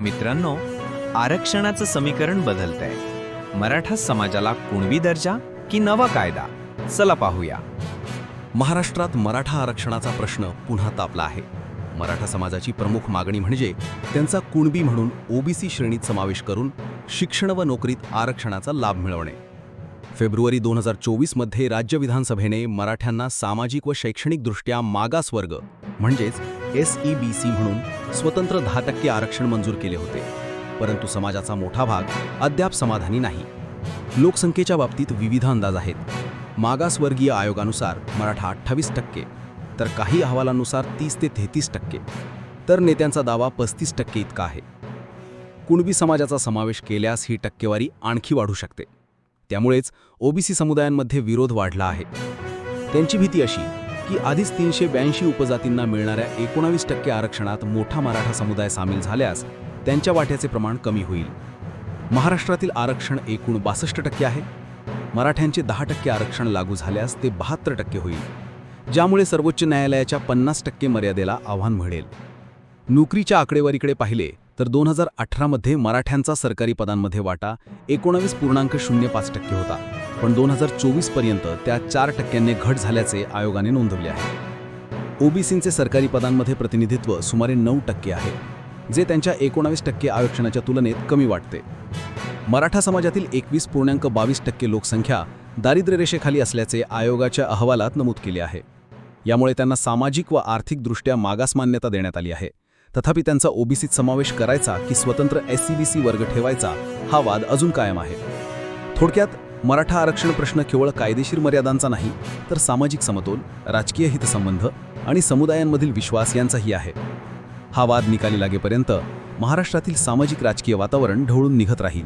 मित्रांनो, आरक्षणाचं समीकरण बदलतंय. मराठा समाजाला कुणबी दर्जा की नवा कायदा? चला पाहूया. महाराष्ट्रात मराठा आरक्षणाचा प्रश्न पुन्हा तापला आहे. मराठा समाजाची प्रमुख मागणी म्हणजे त्यांचा कुणबी म्हणून ओबीसी श्रेणीत समावेश करून शिक्षण व नोकरीत आरक्षणाचा लाभ मिळवणे. फेब्रुवारी 2024 मध्ये राज्य विधानसभेने मराठ्यांना सामाजिक व शैक्षणिकदृष्ट्या मागास वर्ग म्हणजेच SEBC म्हणून स्वतंत्र 10% आरक्षण मंजूर केले होते. परंतु समाजाचा मोठा भाग अद्याप समाधानी नाही. लोकसंख्येच्या बाबतीत विविध अंदाज आहेत. मागासवर्गीय आयोगानुसार मराठा 28%, तर काही अहवालांनुसार 30 ते 33%, तर नेत्यांचा दावा 35% इतका आहे. कुणबी समाजाचा समावेश केल्यास ही टक्केवारी आणखी वाढू शकते. त्यामुळेच ओबीसी समुदायांमध्ये विरोध वाढला आहे. त्यांची भीती अशी की आधीच 382 उपजातींना मिळणाऱ्या 19% आरक्षणात मोठा मराठा समुदाय सामील झाल्यास त्यांच्या वाट्याचे प्रमाण कमी होईल. महाराष्ट्रातील आरक्षण एकूण 62% आहे. मराठ्यांचे 10% आरक्षण लागू झाल्यास ते 72% होईल, ज्यामुळे सर्वोच्च न्यायालयाच्या 50% मर्यादेला आव्हान मिळेल. नोकरीच्या आकडेवारीकडे पाहिले तर 2018 मध्ये मराठ्यांचा सरकारी पदांमध्ये वाटा 19.05% होता, पण 2024 पर्यंत त्या 4% घट झाल्याचे आयोगाने नोंदवले आहे. ओबीसींचे सरकारी पदांमध्ये प्रतिनिधित्व सुमारे 9% आहे, जे त्यांच्या 19% आरक्षणाच्या तुलनेत कमी वाटते. मराठा समाजातील 21.22% लोकसंख्या दारिद्र्यरेषेखाली असल्याचे आयोगाच्या अहवालात नमूद केले आहे. यामुळे त्यांना सामाजिक व आर्थिकदृष्ट्या मागास मान्यता देण्यात आली आहे. तथापि त्यांचा ओबीसीत समावेश करायचा की स्वतंत्र SEBC वर्ग ठेवायचा हा वाद अजून कायम आहे. थोडक्यात मराठा आरक्षण प्रश्न केवळ कायदेशीर मर्यादांचा नाही, तर सामाजिक समतोल, राजकीय हितसंबंध आणि समुदायांमधील विश्वास यांचाही आहे. हा वाद निकाली लागेपर्यंत महाराष्ट्रातील सामाजिक राजकीय वातावरण ढवळून निघत राहील.